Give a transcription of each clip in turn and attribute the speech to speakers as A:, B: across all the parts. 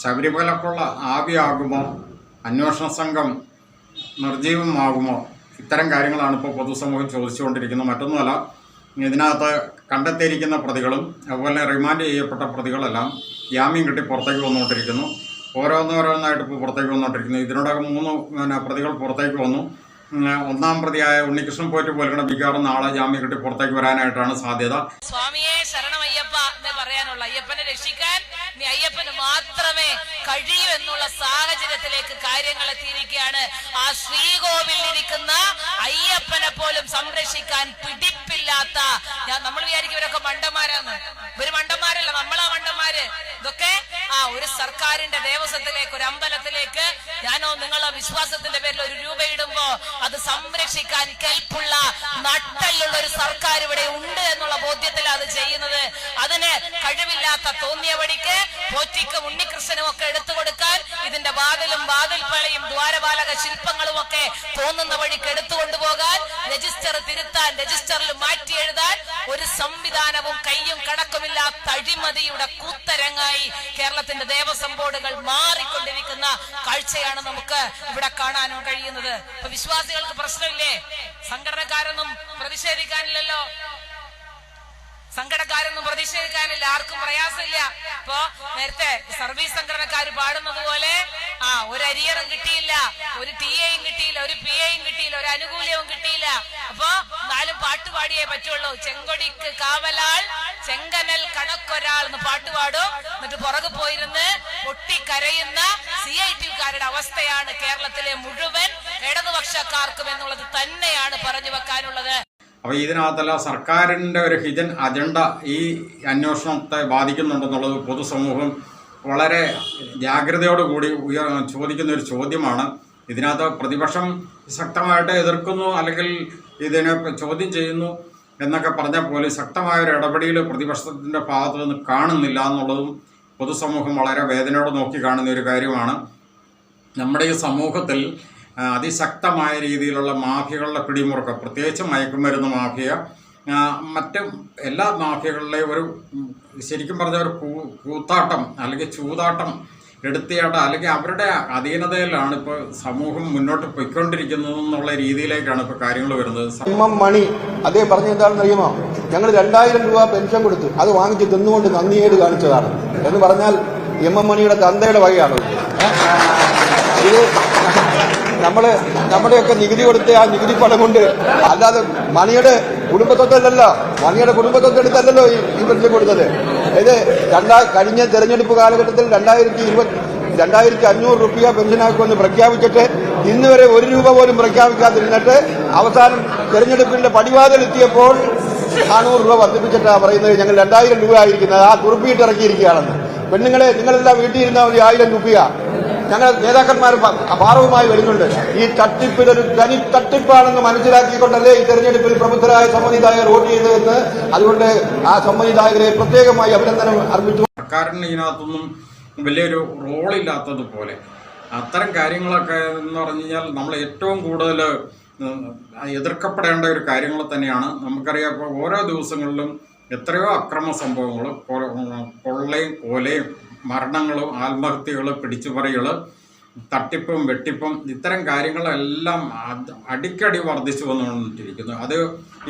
A: ശബരിമലക്കുള്ള ആവിയാകുമോ, അന്വേഷണ സംഘം നിർജീവമാകുമോ? ഇത്തരം കാര്യങ്ങളാണ് ഇപ്പോൾ പൊതുസമൂഹം ചോദിച്ചുകൊണ്ടിരിക്കുന്നത്. മറ്റൊന്നുമല്ല, ഇതിനകത്ത് കണ്ടെത്തിയിരിക്കുന്ന പ്രതികളും അതുപോലെ റിമാൻഡ് ചെയ്യപ്പെട്ട പ്രതികളെല്ലാം ജാമ്യം കിട്ടി പുറത്തേക്ക് വന്നുകൊണ്ടിരിക്കുന്നു. ഓരോന്നോരോന്നായിട്ട് ഇപ്പോൾ പുറത്തേക്ക് വന്നുകൊണ്ടിരിക്കുന്നു. ഇതിനോടകം 3 പ്രതികൾ പുറത്തേക്ക് വന്നു. ഒന്നാം പ്രതിയായ ഉണ്ണികൃഷ്ണൻ പോയിട്ട് പോലും മിക്കവാറും നാളെ ജാമ്യം കിട്ടി പുറത്തേക്ക് വരാനായിട്ടാണ് സാധ്യത.
B: സ്വാമിയെ ശരണമയ്യപ്പ എന്ന് പറയാനുള്ള, അയ്യപ്പനെ രക്ഷിക്കാൻ നീ അയ്യപ്പന് മാത്രമേ കഴിയൂ എന്നുള്ള സാഹചര്യത്തിലേക്ക് കാര്യങ്ങൾ എത്തിയിരിക്കുകയാണ്. ആ ശ്രീകോവിലിരിക്കുന്ന അയ്യപ്പനെ പോലും സംരക്ഷിക്കാൻ പിടിപ്പില്ലാത്ത, നമ്മൾ വിചാരിക്കും ഇവരൊക്കെ മണ്ടന്മാരാന്ന്. ഇവര് മണ്ടന്മാരല്ല, നമ്മളാ മണ്ടന്മാര്. ഇതൊക്കെ ഒരു സർക്കാരിന്റെ ദേവസ്വത്തിലേക്ക്, ഒരു അമ്പലത്തിലേക്ക് ഞാനോ നിങ്ങളോ വിശ്വാസത്തിന്റെ പേരിൽ 1 രൂപ ഇടുമ്പോ അത് സംരക്ഷിക്കാൻ കെൽപ്പുള്ള നട്ടലുള്ള ഒരു സർക്കാർ ഇവിടെ ഉണ്ട് എന്നുള്ള ബോധ്യത്തിൽ അത് ചെയ്യുന്നത്. അതിന് കഴിവില്ലാത്ത തോന്നിയ വഴിക്ക് പോറ്റിക്കും ഉണ്ണികൃഷ്ണനും ഒക്കെ എടുത്തു കൊടുക്കാൻ ഇതിന്റെ വാതിലും വാതിൽപ്പളയും ദ്വാരപാലക ശില്പങ്ങളും ഒക്കെ തോന്നുന്ന വഴിക്ക് എടുത്തുകൊണ്ടുപോകാൻ, രജിസ്റ്റർ തിരുത്താൻ, രജിസ്റ്ററിൽ മാറ്റി എഴുതാൻ ഒരു സംവിധാനവും കയ്യും കണക്കുമില്ലാത്ത അഴിമതിയുടെ കൂത്തരങ്ങായി കേരളത്തിന്റെ ദേവസ്വം ബോർഡുകൾ മാറിക്കൊണ്ടിരിക്കുന്ന കാഴ്ചയാണ് നമുക്ക് ഇവിടെ കാണാനും കഴിയുന്നത്. ഇപ്പൊ വിശ്വാസികൾക്ക് പ്രശ്നമില്ലേ? സംഘടനക്കാരൊന്നും പ്രതിഷേധിക്കാനില്ലല്ലോ. പ്രതിഷേധിക്കാനില്ല, ആർക്കും പ്രയാസമില്ല. ഇപ്പോ നേരത്തെ സർവീസ് സംഘടനക്കാർ പാടുന്നത് പോലെ ഒരു അരിയറും കിട്ടിയില്ല, ഒരു ടിഎയും കിട്ടിയില്ല, ഒരു പിഎയും കിട്ടിയില്ല, ഒരു അനുകൂല്യവും കിട്ടിയില്ല. അപ്പോ 4 പാട്ട് പാടിയേ പറ്റുള്ളൂ. ചെങ്കൊടിക്ക് കാവലാൾ ചെങ്കനൽ കണക്കൊരാൾ എന്ന് പാട്ടുപാടും. എന്നിട്ട് പുറകെ പോയിരുന്ന് പൊട്ടിക്കരയുന്ന CIT-കാരുടെ അവസ്ഥയാണ് കേരളത്തിലെ മുഴുവൻ ഇടതുപക്ഷക്കാർക്കും എന്നുള്ളത് തന്നെയാണ് പറഞ്ഞു വെക്കാനുള്ളത്.
A: അപ്പോൾ ഇതിനകത്തല്ല സർക്കാരിൻ്റെ ഒരു ഹിഡൻ അജണ്ട ഈ അന്വേഷണത്തെ ബാധിക്കുന്നുണ്ടെന്നുള്ളത് പൊതുസമൂഹം വളരെ ജാഗ്രതയോടുകൂടി ചോദിക്കുന്ന ഒരു ചോദ്യമാണ്. ഇതിനകത്ത് പ്രതിപക്ഷം ശക്തമായിട്ട് എതിർക്കുന്നു, അല്ലെങ്കിൽ ഇതിനെ ചോദ്യം ചെയ്യുന്നു എന്നൊക്കെ പറഞ്ഞാൽ പോലും ശക്തമായൊരു ഇടപെടൽ പ്രതിപക്ഷത്തിൻ്റെ ഭാഗത്തു നിന്ന് കാണുന്നില്ല എന്നുള്ളതും പൊതുസമൂഹം വളരെ വേദനയോടെ നോക്കി കാണുന്ന ഒരു കാര്യമാണ്. നമ്മുടെ ഈ സമൂഹത്തിൽ അതിശക്തമായ രീതിയിലുള്ള മാഫിയകളുടെ പിടിമുറുക്കം, പ്രത്യേകിച്ച് മയക്കുമരുന്ന് മാഫിയ, മറ്റ് എല്ലാ മാഫിയകളിലെയും ഒരു ശരിക്കും പറഞ്ഞ ഒരു കൂത്താട്ടം അല്ലെങ്കിൽ ചൂതാട്ടം എടുത്തിയാട്ടം, അല്ലെങ്കിൽ അവരുടെ അധീനതയിലാണ് ഇപ്പോൾ സമൂഹം മുന്നോട്ട് പോയിക്കൊണ്ടിരിക്കുന്നത് എന്നുള്ള രീതിയിലേക്കാണ് ഇപ്പോൾ കാര്യങ്ങൾ വരുന്നത്.
C: മണി അദ്ദേഹം പറഞ്ഞ എന്താണെന്ന് അറിയുമോ? ഞങ്ങൾ 2000 രൂപ പെൻഷൻ കൊടുത്തു, അത് വാങ്ങിച്ച് തിന്നുകൊണ്ട് നന്ദിയേട് കാണിച്ചതാണ് എന്ന് പറഞ്ഞാൽ മണിയുടെ തന്തയുടെ വകയാണ് ഇത്. നമ്മുടെയൊക്കെ നികുതി കൊടുത്ത ആ നികുതി പണം കൊണ്ട്, അല്ലാതെ മണിയുടെ കുടുംബത്തൊത്തല്ലല്ലോ, മണിയുടെ കുടുംബത്തൊത്തെടുത്തല്ലോ ഈ പെൻഷൻ കൊടുത്തത്. ഇത് കഴിഞ്ഞ തെരഞ്ഞെടുപ്പ് കാലഘട്ടത്തിൽ 2500 രൂപ പെൻഷനാക്കുമെന്ന് പ്രഖ്യാപിച്ചിട്ട് ഇന്ന് വരെ 1 രൂപ പോലും പ്രഖ്യാപിക്കാതിരുന്നിട്ട് അവസാനം തെരഞ്ഞെടുപ്പിന്റെ പടിവാതിലെത്തിയപ്പോൾ 400 രൂപ വർദ്ധിപ്പിച്ചിട്ടാണ് പറയുന്നത് ഞങ്ങൾ 2000 രൂപ ആയിരിക്കുന്നത്. ആ കുറിപ്പിട്ട് ഇറക്കിയിരിക്കുകയാണെന്ന്. പെണ്ണുങ്ങളെ, നിങ്ങളെല്ലാം വീട്ടിൽ ഇരുന്നാൽ മതി, 1000 രൂപയാ. ഞങ്ങൾ നേതാക്കന്മാർ ഭാരവുമായി വരുന്നുണ്ട്. ഈ തട്ടിപ്പിലൊരു തനി തട്ടിപ്പാണെന്ന് മനസ്സിലാക്കിക്കൊണ്ടല്ലേ ഈ തെരഞ്ഞെടുപ്പിൽ പ്രബുദ്ധരായ സമ്മതിദായകർ വോട്ട് ചെയ്തതെന്ന്. അതുകൊണ്ട് ആ സമ്മതിദായകരെ പ്രത്യേകമായി അഭിനന്ദനം അർപ്പിച്ചു.
A: സർക്കാരിന് ഇതിനകത്തൊന്നും വലിയൊരു റോളില്ലാത്തതുപോലെ അത്തരം കാര്യങ്ങളൊക്കെ എന്ന് പറഞ്ഞു കഴിഞ്ഞാൽ നമ്മൾ ഏറ്റവും കൂടുതൽ എതിർക്കപ്പെടേണ്ട ഒരു കാര്യങ്ങൾ തന്നെയാണ്. നമുക്കറിയാം, ഇപ്പോൾ ഓരോ ദിവസങ്ങളിലും എത്രയോ അക്രമ സംഭവങ്ങൾ, കൊള്ളയും കൊലയും മരണങ്ങളും ആത്മഹത്യകൾ, പിടിച്ചുപറികൾ, തട്ടിപ്പും വെട്ടിപ്പും, ഇത്തരം കാര്യങ്ങളെല്ലാം അടിക്കടി വർദ്ധിച്ചു വന്നുകൊണ്ടിരിക്കുന്നു. അത്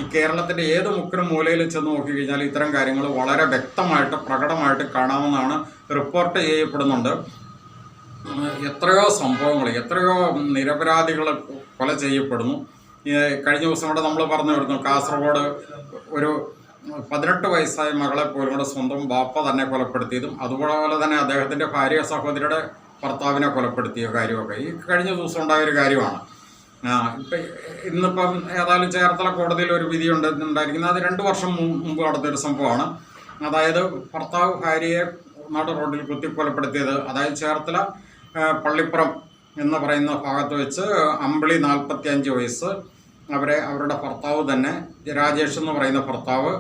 A: ഈ കേരളത്തിൻ്റെ ഏത് മുക്കിനും മൂലയിലും ചെന്ന് നോക്കിക്കഴിഞ്ഞാൽ ഇത്തരം കാര്യങ്ങൾ വളരെ വ്യക്തമായിട്ട് പ്രകടമായിട്ട് കാണാവുന്നതാണ്. റിപ്പോർട്ട് ചെയ്യപ്പെടുന്നുണ്ട്. എത്രയോ സംഭവങ്ങൾ, എത്രയോ നിരപരാധികൾ കൊല ചെയ്യപ്പെടുന്നു. കഴിഞ്ഞ ദിവസം കൂടെ നമ്മൾ പറഞ്ഞു വരുന്നു, കാസർഗോഡ് ഒരു 18 വയസ്സായ മകളെ പോലും കൂടെ സ്വന്തം ബാപ്പ തന്നെ കൊലപ്പെടുത്തിയതും, അതുപോലെ തന്നെ അദ്ദേഹത്തിൻ്റെ ഭാര്യ സഹോദരിയുടെ ഭർത്താവിനെ കൊലപ്പെടുത്തിയ കാര്യമൊക്കെ ഈ കഴിഞ്ഞ ദിവസം ഉണ്ടായൊരു കാര്യമാണ്. ഇന്നിപ്പം ഏതായാലും ചേർത്തല കോടതിയിൽ ഒരു വിധി ഉണ്ടായിരിക്കുന്നത്. അത് 2 വർഷം മുമ്പ് നടന്നൊരു സംഭവമാണ്. അതായത് ഭർത്താവ് ഭാര്യയെ നട റോഡിൽ കുത്തിക്കൊലപ്പെടുത്തിയത്. അതായത് ചേർത്തല പള്ളിപ്പുറം എന്ന് പറയുന്ന ഭാഗത്ത് വെച്ച് അമ്പിളി 45 വയസ്സ്, അവരുടെ ഭർത്താവ് തന്നെ രാജേഷ് എന്ന് പറയുന്ന ഭർത്താവ്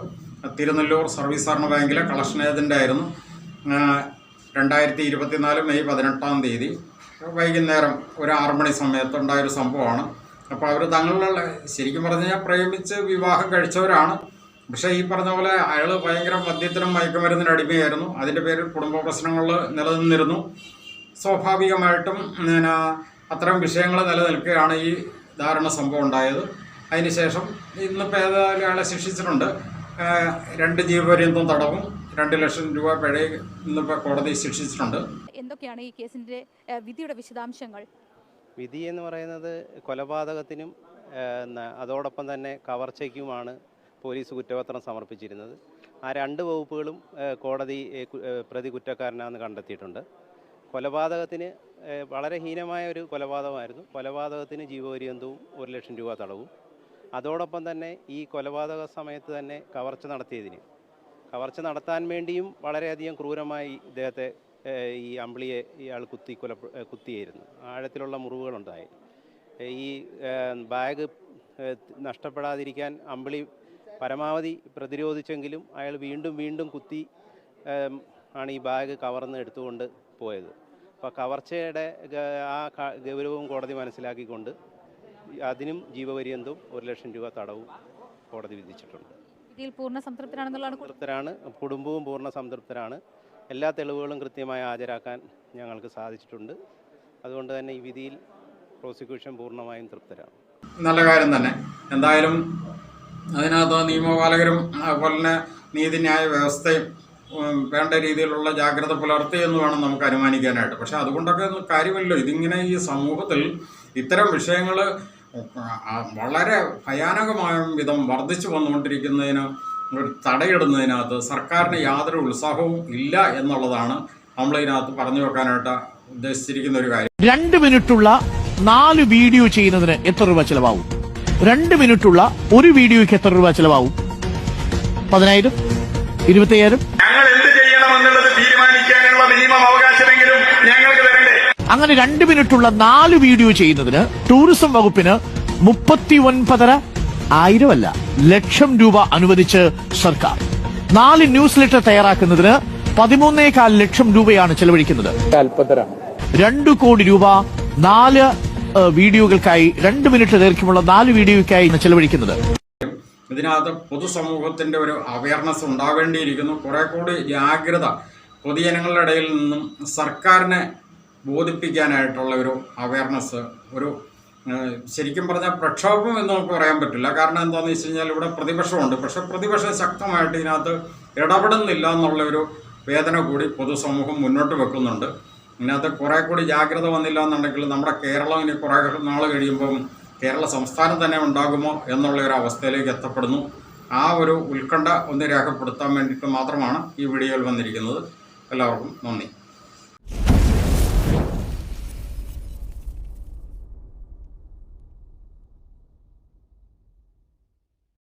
A: തിരുനെല്ലൂർ സർവീസ് സഹകരണ ബാങ്കിലെ കളക്ഷൻ ഏജൻ്റ് ആയിരുന്നു. 2024 മെയ് 18-ാം തീയതി വൈകുന്നേരം ഒരു 6 മണി സമയത്തുണ്ടായൊരു സംഭവമാണ്. അപ്പോൾ അവർ തങ്ങളുടെ ശരിക്കും പറഞ്ഞു കഴിഞ്ഞാൽ പ്രേമിച്ച് വിവാഹം കഴിച്ചവരാണ്. പക്ഷേ ഈ പറഞ്ഞ പോലെ അയാൾ ഭയങ്കര മദ്യത്തിനും മയക്കുമരുന്നിന് അടിമയായിരുന്നു. അതിൻ്റെ പേരിൽ കുടുംബ പ്രശ്നങ്ങൾ നിലനിന്നിരുന്നു. സ്വാഭാവികമായിട്ടും അത്തരം വിഷയങ്ങൾ നിലനിൽക്കുകയാണ് ഈ ദാരുണ സംഭവം ഉണ്ടായത്. അതിനുശേഷം ഇന്നിപ്പോൾ ഏതായാലും അയാളെ ശിക്ഷിച്ചിട്ടുണ്ട്. 2 ജീവപര്യന്തം തടവും 2 ലക്ഷം രൂപ പിഴ ഇന്നിപ്പോൾ കോടതി ശിക്ഷിച്ചിട്ടുണ്ട്.
D: എന്തൊക്കെയാണ് ഈ കേസിന്റെ വിധിയുടെ വിശദാംശങ്ങൾ?
E: വിധി എന്ന് പറയുന്നത് കൊലപാതകത്തിനും അതോടൊപ്പം തന്നെ കവർച്ചയ്ക്കുമാണ് പോലീസ് കുറ്റപത്രം സമർപ്പിച്ചിരുന്നത്. ആ 2 വകുപ്പുകളും കോടതി പ്രതി കുറ്റക്കാരനാണെന്ന് കണ്ടെത്തിയിട്ടുണ്ട്. കൊലപാതകത്തിന് വളരെ ഹീനമായ ഒരു കൊലപാതകമായിരുന്നു. കൊലപാതകത്തിന് ജീവപര്യന്തവും 1 ലക്ഷം രൂപ തടവും. അതോടൊപ്പം തന്നെ ഈ കൊലപാതക സമയത്ത് തന്നെ കവർച്ച നടത്താൻ വേണ്ടിയും വളരെയധികം ക്രൂരമായി ഇദ്ദേഹത്തെ ഈ അമ്പിളിയെ ഇയാൾ കുത്തിയായിരുന്നു. ആഴത്തിലുള്ള മുറിവുകളുണ്ടായി. ഈ ബാഗ് നഷ്ടപ്പെടാതിരിക്കാൻ അമ്പിളി പരമാവധി പ്രതിരോധിച്ചെങ്കിലും അയാൾ വീണ്ടും കുത്തി ആണ് ഈ ബാഗ് കവർന്ന് എടുത്തുകൊണ്ട് പോയത്. അപ്പോൾ കവർച്ചയുടെ ആ ഗൗരവവും കോടതി മനസ്സിലാക്കിക്കൊണ്ട് അതിനും ജീവപര്യന്തവും 1 ലക്ഷം രൂപ തടവും കോടതി വിധിച്ചിട്ടുണ്ട്.
D: ഇതിൽ പൂർണ്ണ സംതൃപ്തരാണ്.
E: കുടുംബവും പൂർണ്ണ സംതൃപ്തരാണ്. എല്ലാ തെളിവുകളും കൃത്യമായി ഹാജരാക്കാൻ ഞങ്ങൾക്ക് സാധിച്ചിട്ടുണ്ട്. അതുകൊണ്ട് തന്നെ ഈ വിധിയിൽ പ്രോസിക്യൂഷൻ പൂർണ്ണമായും തൃപ്തരാണ്.
A: നല്ല കാര്യം തന്നെ. എന്തായാലും അതിനകത്ത് നിയമപാലകരും അതുപോലെ തന്നെ നീതിന്യായ വ്യവസ്ഥയും വേണ്ട രീതിയിലുള്ള ജാഗ്രത പുലർത്തി എന്ന് വേണം നമുക്ക് അനുമാനിക്കാനായിട്ട്. പക്ഷെ അതുകൊണ്ടൊക്കെ കാര്യമില്ലല്ലോ. ഇതിങ്ങനെ ഈ സമൂഹത്തിൽ ഇത്തരം വിഷയങ്ങൾ വളരെ ഭയാനകമായ വിധം വർദ്ധിച്ചു വന്നുകൊണ്ടിരിക്കുന്നതിന് ഒരു തടയിടുന്നതിനകത്ത് സർക്കാരിന് യാതൊരു ഉത്സാഹവും ഇല്ല എന്നുള്ളതാണ് നമ്മളിതിനകത്ത് പറഞ്ഞു വെക്കാനായിട്ട് ഉദ്ദേശിച്ചിരിക്കുന്ന ഒരു കാര്യം.
F: 2 മിനിറ്റുള്ള 4 വീഡിയോ ചെയ്യുന്നതിന് എത്ര രൂപ ചിലവാകും? 2 മിനിറ്റുള്ള ഒരു വീഡിയോയ്ക്ക് എത്ര രൂപ ചിലവാകും? 10,000, 25,000?
G: ഞങ്ങൾ എന്ത് ചെയ്യണമെന്നുള്ളത് തീരുമാനിക്കാനുള്ള മിനിമം അവകാശമെങ്കിലും ഞങ്ങൾക്ക് തരണ്ടേ?
F: അങ്ങനെ 2 മിനിറ്റുള്ള 4 വീഡിയോ ചെയ്യുന്നതിന് ടൂറിസം വകുപ്പിന് 39,500 ലക്ഷം രൂപ അനുവദിച്ച് സർക്കാർ. 4 ന്യൂസ് ലെറ്റർ തയ്യാറാക്കുന്നതിന് 13,4 ലക്ഷം രൂപയാണ് ചെലവഴിക്കുന്നത്. 2 കോടി രൂപ 4 വീഡിയോകൾക്കായി 2 മിനിറ്റ് ദൈർഘ്യമുള്ള 4 വീഡിയോയ്ക്കായി ചെലവഴിക്കുന്നത്.
A: ഇതിനകത്ത് പൊതുസമൂഹത്തിൻ്റെ ഒരു അവയർനെസ് ഉണ്ടാവേണ്ടിയിരിക്കുന്നു. കുറെ കൂടി ജാഗ്രത പൊതുജനങ്ങളുടെ ഇടയിൽ നിന്നും സർക്കാരിനെ ബോധിപ്പിക്കാനായിട്ടുള്ള ഒരു അവയർനെസ്, ഒരു ശരിക്കും പറഞ്ഞാൽ പ്രക്ഷോഭം എന്ന് നമുക്ക് പറയാൻ പറ്റില്ല. കാരണം എന്താണെന്ന് വെച്ച് കഴിഞ്ഞാൽ ഇവിടെ പ്രതിപക്ഷമുണ്ട്. പക്ഷെ പ്രതിപക്ഷം ശക്തമായിട്ട് ഇതിനകത്ത് ഇടപെടുന്നില്ല എന്നുള്ളൊരു വേദന കൂടി പൊതുസമൂഹം മുന്നോട്ട് വെക്കുന്നുണ്ട്. ഇതിനകത്ത് കുറെ കൂടി ജാഗ്രത വന്നില്ല എന്നുണ്ടെങ്കിൽ നമ്മുടെ കേരളം ഇനി കുറെ നാൾ കഴിയുമ്പം കേരള സംസ്ഥാനം തന്നെ ഉണ്ടാകുമോ എന്നുള്ള ഒരു അവസ്ഥയിലേക്ക് എത്തപ്പെടുന്നു. ആ ഒരു ഉത്കണ്ഠ ഒന്ന് രേഖപ്പെടുത്താൻ വേണ്ടിയിട്ട് മാത്രമാണ് ഈ വീഡിയോയിൽ വന്നിരിക്കുന്നത്. എല്ലാവർക്കും നന്ദി.